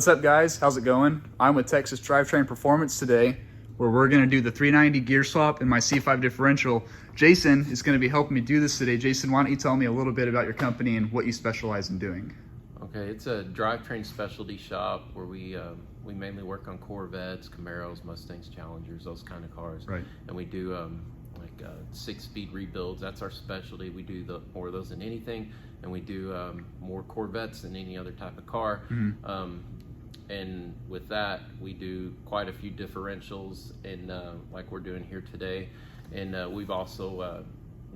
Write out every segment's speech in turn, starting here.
What's up guys, how's it going? I'm with Texas Drivetrain Performance today, where we're gonna do the 390 gear swap in my C5 differential. Jason is gonna be helping me do this today. Jason, why don't you tell me a little bit about your company and what you specialize in doing? Okay, it's a drivetrain specialty shop where we mainly work on Corvettes, Camaros, Mustangs, Challengers, those kind of cars. Right. And we do 6-speed rebuilds. That's our specialty. We do more of those than anything, and we do more Corvettes than any other type of car. Mm-hmm. And with that, we do quite a few differentials, and like we're doing here today. And we've also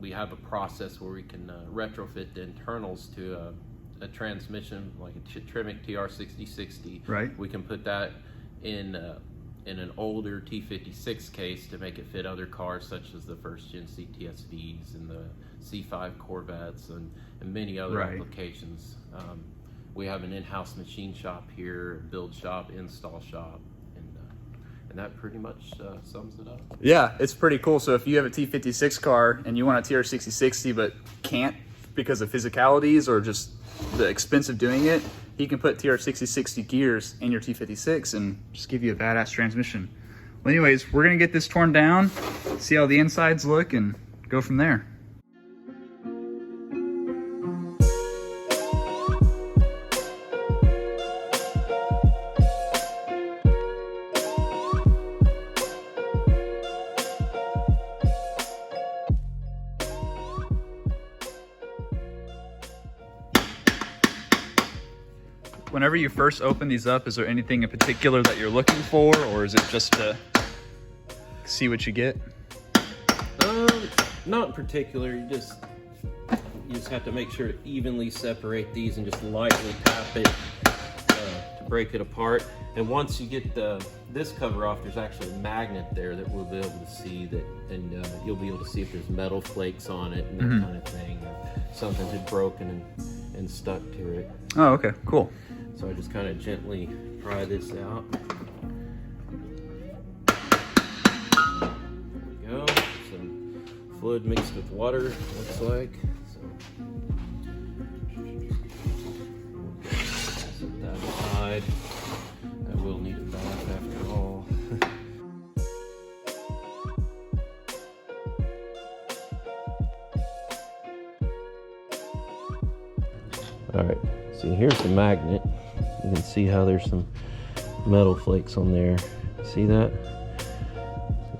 we have a process where we can retrofit the internals to a transmission like a Tremec TR6060. Right. We can put that in an older T56 case to make it fit other cars such as the first gen CTSVs and the C5 Corvettes and many other applications. We have an in-house machine shop here, build shop, install shop, and that pretty much sums it up. Yeah, it's pretty cool. So if you have a T56 car and you want a TR6060 but can't because of physicalities or just the expense of doing it, he can put TR6060 gears in your T56 and just give you a badass transmission. Well, anyways, we're gonna get this torn down, see how the insides look, and go from there. Whenever you first open these up, is there anything in particular that you're looking for, or is it just to see what you get? Not in particular. You just have to make sure to evenly separate these and just lightly tap it to break it apart. And once you get this cover off, there's actually a magnet there that we'll be able to see that, and you'll be able to see if there's metal flakes on it and that kind of thing, or something had broken and stuck to it. Oh, okay, cool. So I just kind of gently pry this out. There we go. Some fluid mixed with water, looks like. So set that aside. I will need a bath after all. All right, so here's the magnet. You can see how there's some metal flakes on there. See that?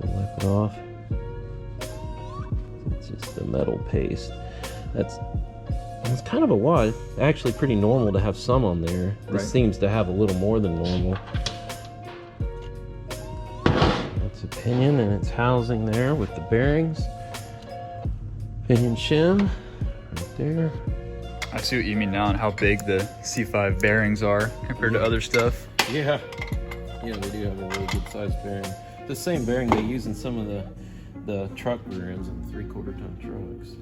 So wipe it off. It's just the metal paste. That's kind of a lot. Actually pretty normal to have some on there. This seems to have a little more than normal. That's a pinion and it's housing there with the bearings. Pinion shim right there. I see what you mean now and how big the C5 bearings are compared to other stuff. Yeah, they do have a really good sized bearing. The same bearing they use in some of the truck rear ends of 3/4 ton trucks.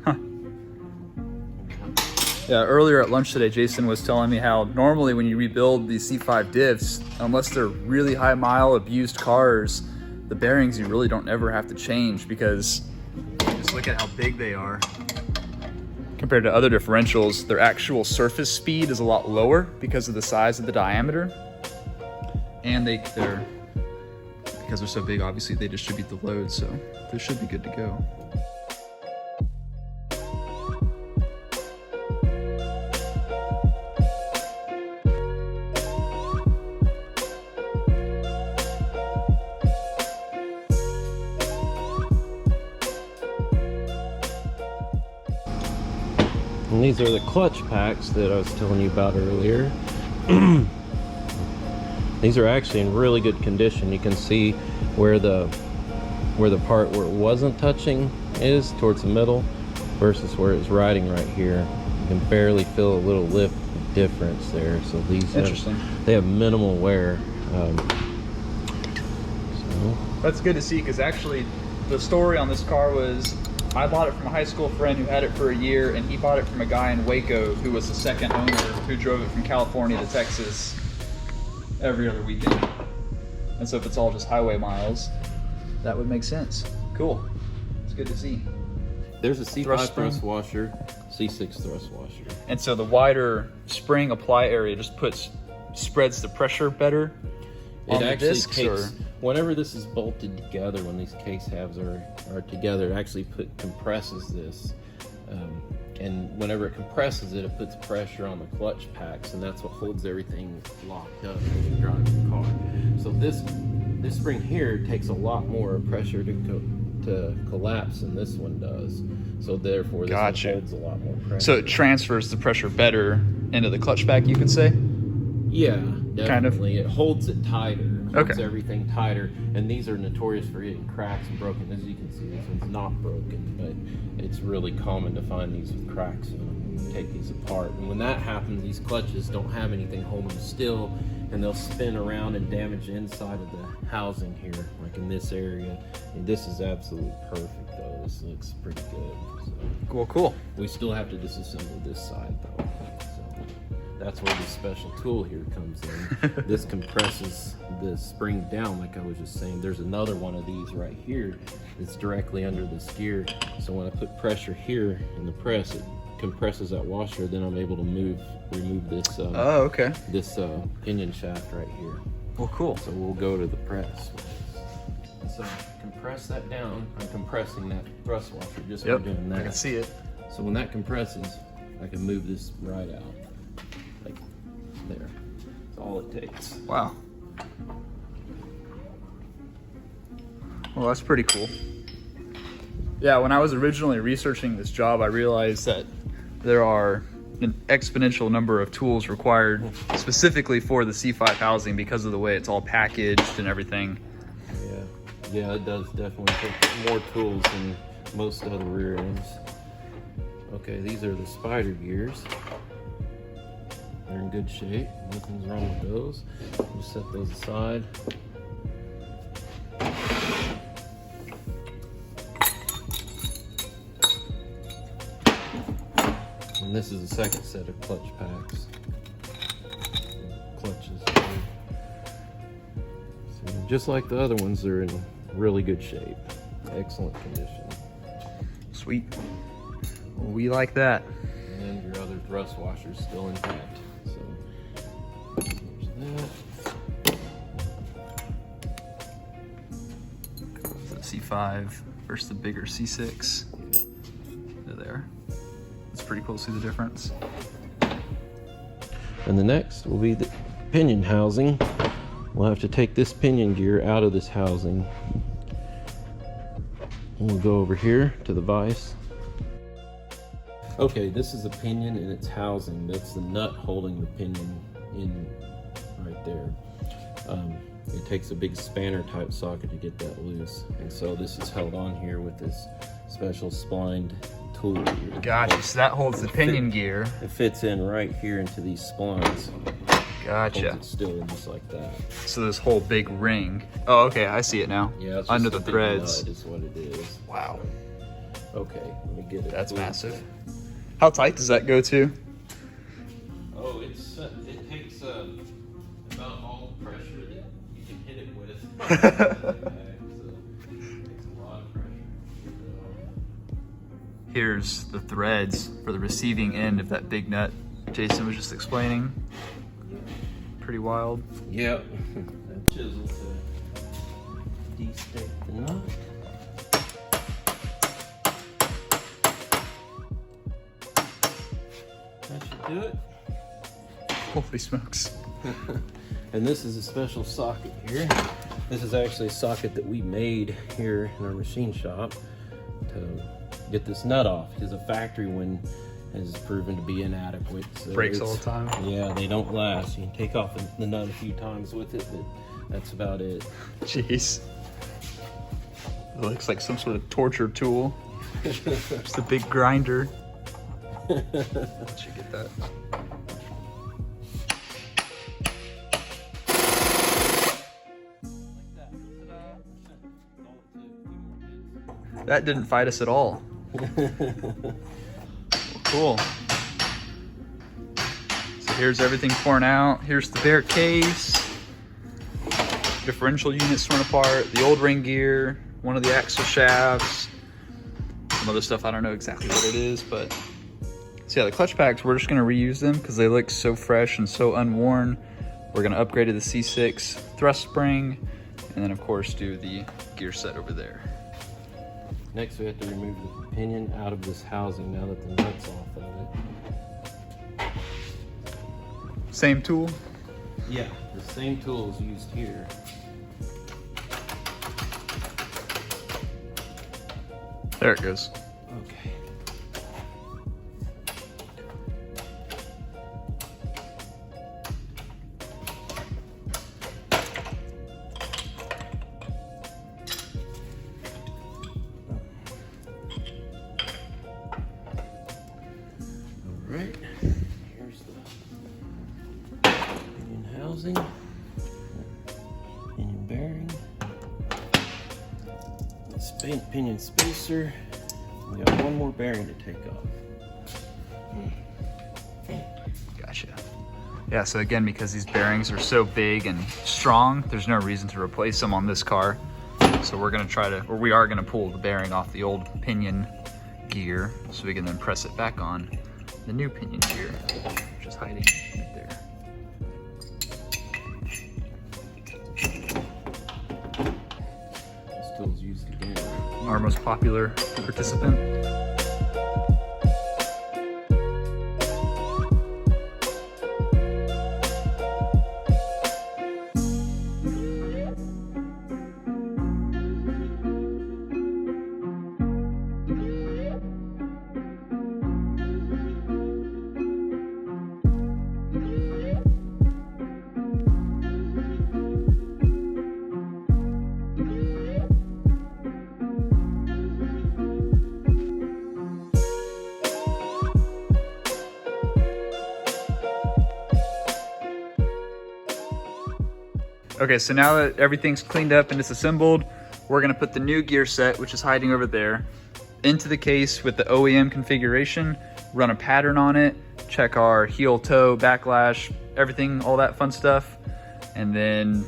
Yeah, earlier at lunch today, Jason was telling me how normally when you rebuild these C5 diffs, unless they're really high mile abused cars, the bearings you really don't ever have to change because just look at how big they are. Compared to other differentials, their actual surface speed is a lot lower because of the size of the diameter. And because they're so big, obviously they distribute the load, so they should be good to go. And these are the clutch packs that I was telling you about earlier. These are actually in really good condition. You can see where the part where it wasn't touching is towards the middle versus where it's riding right here. You can barely feel a little lift difference there. So these they have minimal wear. So that's good to see, because actually the story on this car was I bought it from a high school friend who had it for a year, and he bought it from a guy in Waco who was the second owner who drove it from California to Texas every other weekend. And so if it's all just highway miles, that would make sense. Cool. It's good to see. There's a C5 thrust washer, C6 thrust washer. And so the wider spring apply area just puts spreads the pressure better It on the actually discs, takes, or? whenever this is bolted together, when these case halves are together, it actually compresses this. And whenever it compresses it, it puts pressure on the clutch packs, and that's what holds everything locked up when you drive the car. So this spring here takes a lot more pressure to collapse than this one does. So therefore, this one holds a lot more pressure. So it transfers the pressure better into the clutch pack, you could say? Yeah, definitely. Kind of. It holds it tighter. It holds Okay. everything tighter. And these are notorious for getting cracks and broken. As you can see, this one's not broken, but it's really common to find these with cracks in them when you take these apart. And when that happens, these clutches don't have anything holding them still, and they'll spin around and damage the inside of the housing here, like in this area. And this is absolutely perfect, though. This looks pretty good. So Cool. we still have to disassemble this side, though. That's where this special tool here comes in. This compresses the spring down, like I was just saying. There's another one of these right here that's directly under this gear. So when I put pressure here in the press, it compresses that washer. Then I'm able to remove this this pinion shaft right here. Well, cool. So we'll go to the press. So compress that down. I'm compressing that thrust washer just by doing that. I can see it. So when that compresses, I can move this right out. Like there. That's all it takes. Wow. Well, that's pretty cool. Yeah, when I was originally researching this job, I realized that there are an exponential number of tools required specifically for the C5 housing because of the way it's all packaged and everything. Yeah, it does definitely take more tools than most other rear ends. Okay, these are the spider gears. They're in good shape. Nothing's wrong with those. Just set those aside. And this is the second set of clutch packs. Clutches. So just like the other ones, they're in really good shape. Excellent condition. Sweet. Well, we like that. And your other thrust washer's still intact. So there's that. The C5 versus the bigger C6. There. It's pretty cool to see the difference. And the next will be the pinion housing. We'll have to take this pinion gear out of this housing. And we'll go over here to the vise. Okay, this is a pinion and its housing. That's the nut holding the pinion in right there. It takes a big spanner type socket to get that loose. And so this is held on here with this special splined tool here. Gotcha, so that holds the pinion gear. It fits in right here into these splines. Gotcha. Holds it still just like that. So this whole big ring. Oh, okay, I see it now. Yeah, it's under just the a big threads. nut is what it is. Wow, Okay, let me get it. that's loose. massive. How tight does that go to? Oh, it takes about all the pressure that you can hit it with. It takes a lot of pressure. Here's the threads for the receiving end of that big nut Jason was just explaining. Pretty wild. Yep. That chisel to de-stick the nut. That should do it. Holy smokes. And this is a special socket here. This is actually a socket that we made here in our machine shop to get this nut off, because a factory one has proven to be inadequate. So Breaks all the time. Yeah, they don't last. You can take off the nut a few times with it, but that's about it. Jeez. It looks like some sort of torture tool. Just a big grinder. Let you get that. That didn't fight us at all. Cool. So here's everything torn out. Here's the bare case. Differential units torn apart. The old ring gear. One of the axle shafts. Some other stuff, I don't know exactly what it is, but... So yeah, the clutch packs, we're just gonna reuse them because they look so fresh and so unworn. We're gonna upgrade to the C6 thrust spring, and then of course do the gear set over there. Next we have to remove the pinion out of this housing now that the nut's off of it. Same tool? Yeah, the same tool is used here. There it goes. Okay. Alright, here's the pinion housing, pinion bearing, the pinion spacer. We got one more bearing to take off. Gotcha. Yeah, so again, because these bearings are so big and strong, there's no reason to replace them on this car. So we're gonna try to, or we are gonna pull the bearing off the old pinion gear so we can then press it back on the new pinion gear, which is hiding right there. This tool is used again. Our most popular participant. Okay, so now that everything's cleaned up and disassembled, we're gonna put the new gear set, which is hiding over there, into the case with the OEM configuration, run a pattern on it, check our heel, toe, backlash, everything, all that fun stuff, and then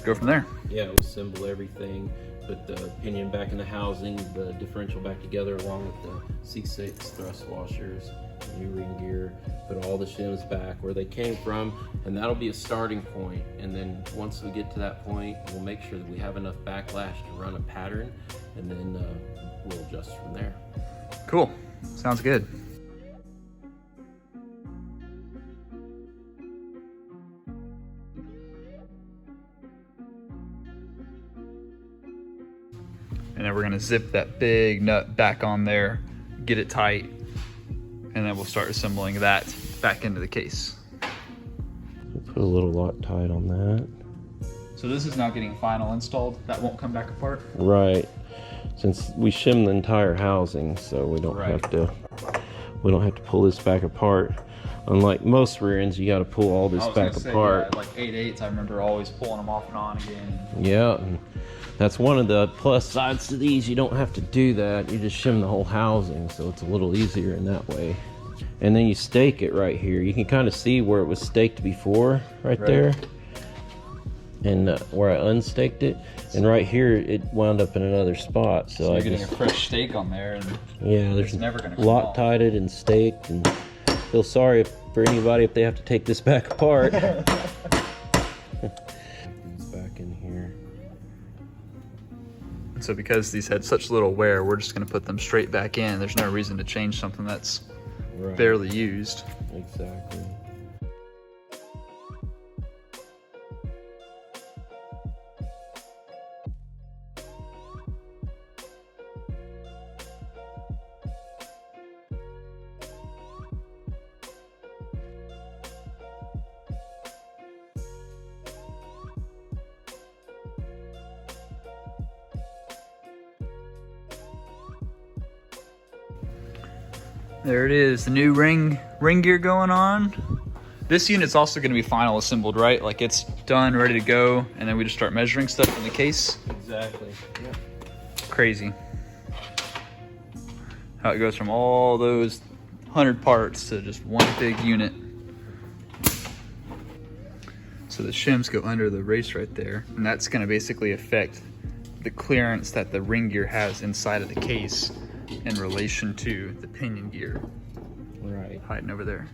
go from there. Yeah, we'll assemble everything, put the pinion back in the housing, the differential back together along with the C6 thrust washers, new ring gear, put all the shims back where they came from, and that'll be a starting point. And then once we get to that point, we'll make sure that we have enough backlash to run a pattern, and then we'll adjust from there. Cool, sounds good. And then we're gonna zip that big nut back on there, get it tight, and then we'll start assembling that back into the case. We'll put a little Loctite on that. So this is now getting final installed. That won't come back apart? Right. Since we shim the entire housing, so we don't have to pull this back apart. Unlike most rear ends, you got to pull all this back apart. Yeah, like 8/8s, I remember always pulling them off and on again. Yeah, and that's one of the plus sides to these. You don't have to do that. You just shim the whole housing, so it's a little easier in that way. And then you stake it right here. You can kind of see where it was staked before, right there. And where I unstaked it. And right here, it wound up in another spot. So you're I getting a fresh stake on there. And yeah, there's never gonna come Loctited and staked. And feel sorry for anybody if they have to take this back apart. These back in here. So because these had such little wear, we're just gonna put them straight back in. There's no reason to change something that's barely used. Exactly. There it is, the new ring gear going on. This unit's also gonna be final assembled, right? Like it's done, ready to go, and then we just start measuring stuff in the case. Exactly. Yeah. Crazy. How it goes from all those 100 parts to just one big unit. So the shims go under the race right there, and that's gonna basically affect the clearance that the ring gear has inside of the case in relation to the pinion gear. Right. Hiding over there.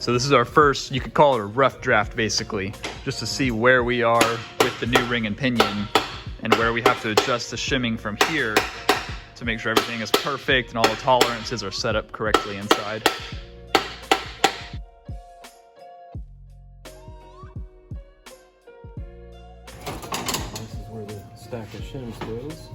So this is our first, you could call it a rough draft basically, just to see where we are with the new ring and pinion and where we have to adjust the shimming from here to make sure everything is perfect and all the tolerances are set up correctly inside. This is where the stack of shims goes.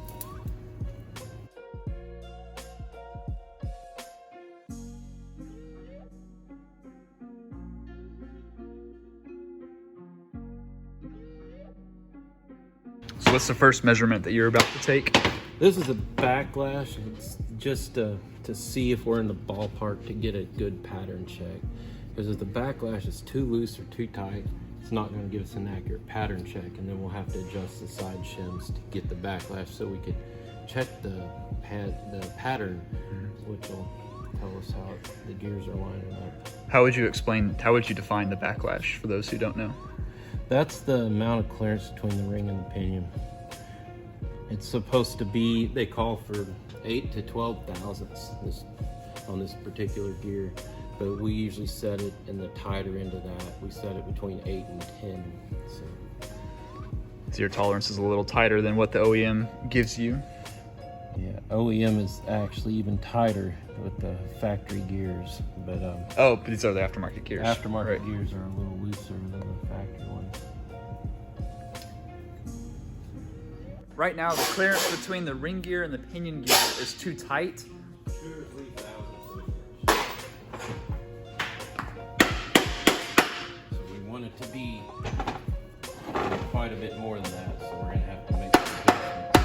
So what's the first measurement that you're about to take? This is a backlash. It's just to see if we're in the ballpark to get a good pattern check. Because if the backlash is too loose or too tight, it's not going to give us an accurate pattern check, and then we'll have to adjust the side shims to get the backlash so we could check the pattern, which will tell us how the gears are lining up. How would you define the backlash for those who don't know? That's the amount of clearance between the ring and the pinion. It's supposed to be, they call for 8 to 12 thousandths on this particular gear, but we usually set it in the tighter end of that. We set it between 8 and 10. So your tolerance is a little tighter than what the OEM gives you? Yeah, OEM is actually even tighter with the factory gears, but oh, but these are the aftermarket gears. Aftermarket gears are a little looser than the factory ones. Right now, the clearance between the ring gear and the pinion gear is too tight. 2 or 3 thousandths. So we want it to be quite a bit more than that, so we're going to have to make some adjustments.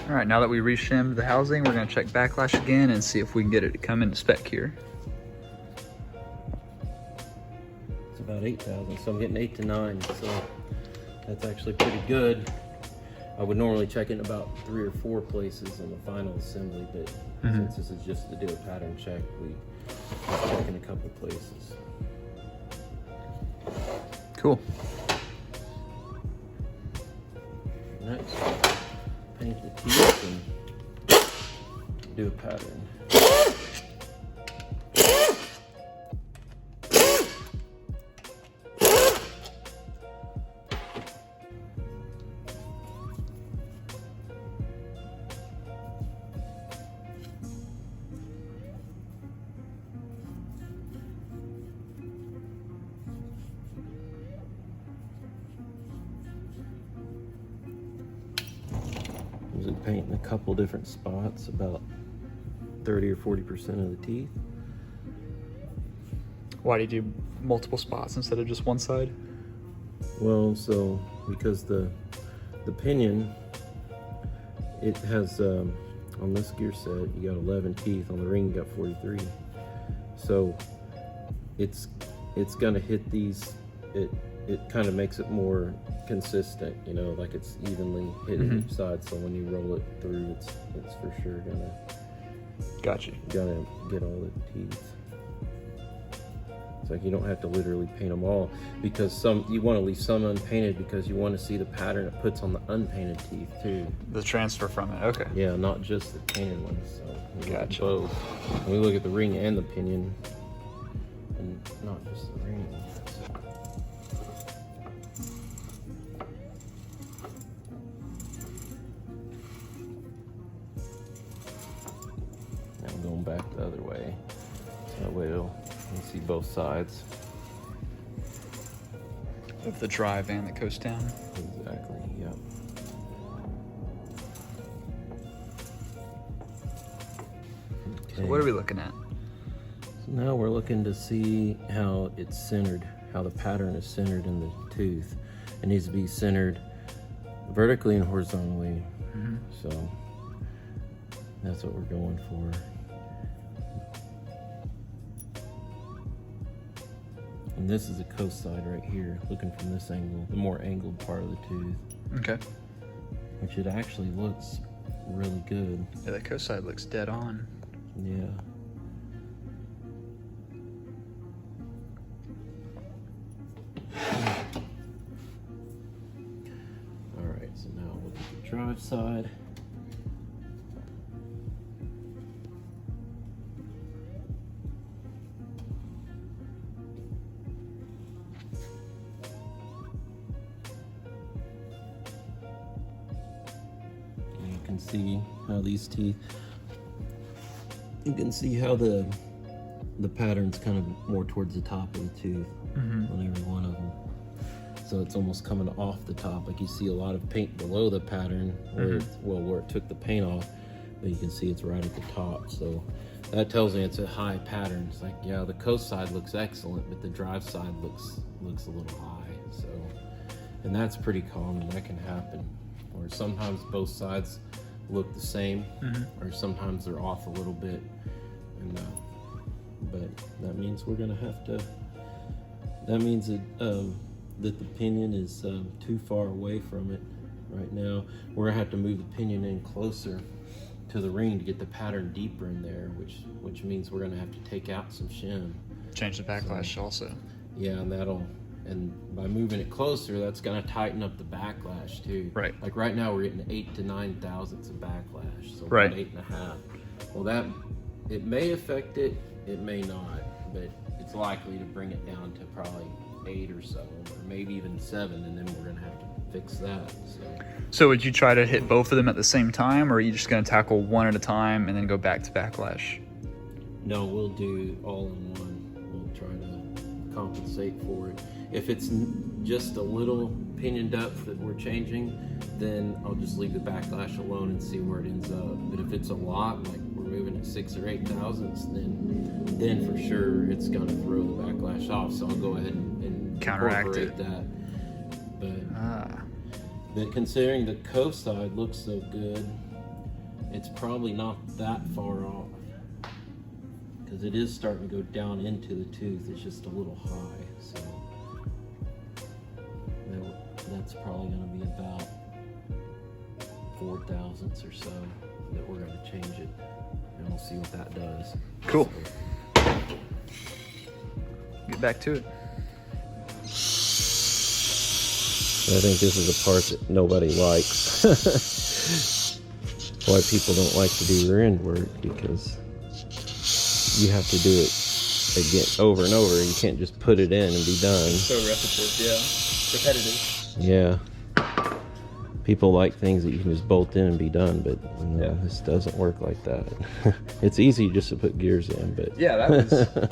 All right, now that we reshimmed the housing, we're gonna check backlash again and see if we can get it to come into spec here. It's about 8,000, so I'm getting 8 to 9, so that's actually pretty good. I would normally check in about 3 or 4 places in the final assembly, but since this is just to do a pattern check, we check in a couple places. Cool. Next, paint the teeth and do a pattern. Usually paint in a couple different spots, about 30 or 40% of the teeth. Why do you do multiple spots instead of just one side? Well, so because the pinion, it has on this gear set you got 11 teeth, on the ring you got 43. So it's gonna hit these. It kind of makes it more consistent, you know, like it's evenly hitting each side. So when you roll it through, it's for sure gonna get all the teeth. It's like you don't have to literally paint them all, because you want to leave some unpainted because you want to see the pattern it puts on the unpainted teeth too. The transfer from it, okay. Yeah, not just the painted ones. So we look at Gotcha. both. And we look at the ring and the pinion, and not just the ring. Now I'm going back the other way, so that way you can see both sides. Of the drive and the coast down. Exactly, yep. So what are we looking at? So now we're looking to see how it's centered, how the pattern is centered in the tooth. It needs to be centered vertically and horizontally. So that's what we're going for. And this is the coast side right here, looking from this angle, the more angled part of the tooth. Okay. Which it actually looks really good. Yeah, the coast side looks dead on. Yeah. All right, so now look at the drive side. You can see how these teeth, you can see how the pattern's kind of more towards the top of the tooth on every one of them. So it's almost coming off the top. Like you see a lot of paint below the pattern where where it took the paint off, but you can see it's right at the top. So that tells me it's a high pattern. It's like, yeah, the coast side looks excellent, but the drive side looks a little high. So, and that's pretty common. That can happen. Or sometimes both sides look the same, or sometimes they're off a little bit. And but that means we're gonna have to. That means that that the pinion is too far away from it right now. We're gonna have to move the pinion in closer to the ring to get the pattern deeper in there, which means we're gonna have to take out some shim. Change the backlash also. Yeah, and by moving it closer, that's gonna tighten up the backlash too. Right. Like right now we're getting 8 to 9 thousandths of backlash, so right. about 8.5. Well, that it may affect it, it may not, but it's likely to bring it down to probably 8 or so, or maybe even 7, and then we're gonna have to fix that. So would you try to hit both of them at the same time, or are you just gonna tackle one at a time and then go back to backlash? No, we'll do all in one. We'll try to compensate for it. If it's just a little pinion depth that we're changing, then I'll just leave the backlash alone and see where it ends up. But if it's a lot, like we're moving at 6 or 8 thousandths, then for sure it's gonna throw the backlash off. So I'll go ahead and counteract it. That. But considering the coast side looks so good, it's probably not that far off, because it is starting to go down into the tooth. It's just a little high, so that's probably going to be about 4 thousandths or so that we're going to change it, and we'll see what that does. Cool. So, get back to it. I think this is a part that nobody likes. Why people don't like to do rear end work, because you have to do it again over and over. You can't just put it in and be done. So repetitive, yeah. Yeah. People like things that you can just bolt in and be done, but no, this doesn't work like that. It's easy just to put gears in, but yeah, that was the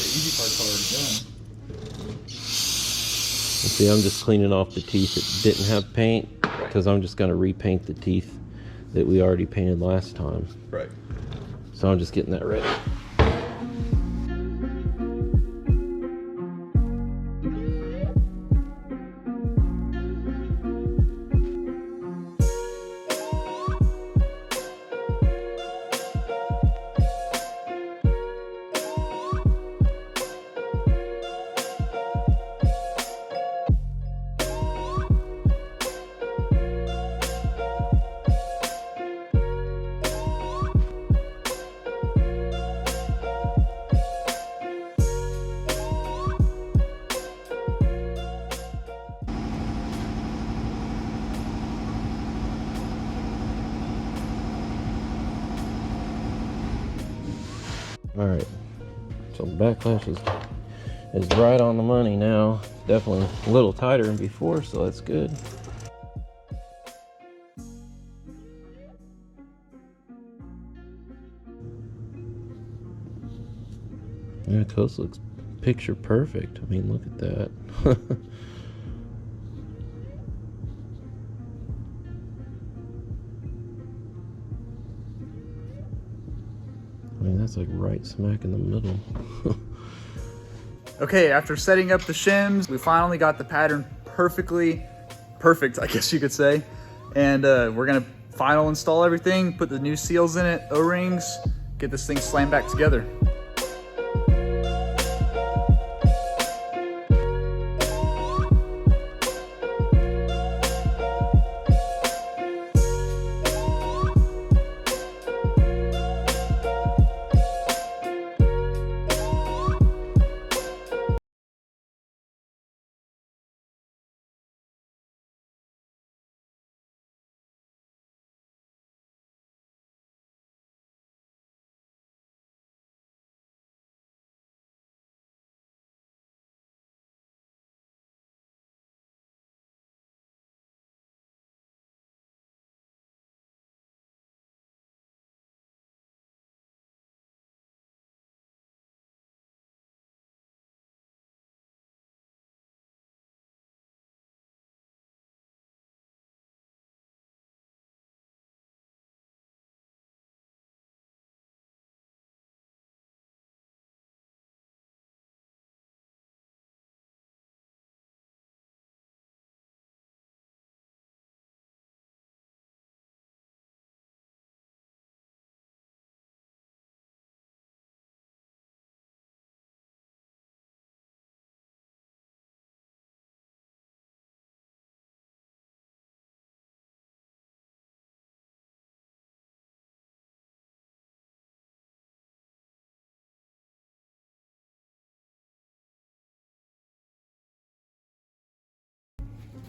easy part's already done. See, I'm just cleaning off the teeth that didn't have paint, because I'm just going to repaint the teeth that we already painted last time. Right. So I'm just getting that ready. All right, so the backlash is right on the money now. Definitely a little tighter than before, so that's good. Yeah, coast looks picture perfect. I mean, look at that. it's like right smack in the middle. Okay, after setting up the shims, we finally got the pattern perfect, I guess you could say. And we're gonna final install everything, put the new seals in it, O-rings, get this thing slammed back together.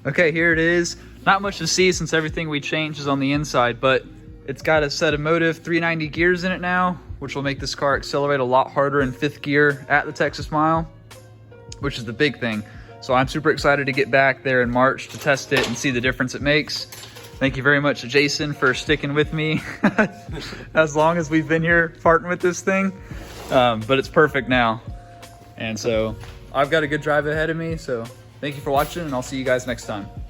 Okay, here it is. Not much to see since everything we changed is on the inside, but it's got a set of Motive 390 gears in it now, which will make this car accelerate a lot harder in 5th gear at the Texas Mile, which is the big thing. So I'm super excited to get back there in March to test it and see the difference it makes. Thank you very much, Jason, for sticking with me as long as we've been here farting with this thing. But it's perfect now. And so I've got a good drive ahead of me, so thank you for watching, and I'll see you guys next time.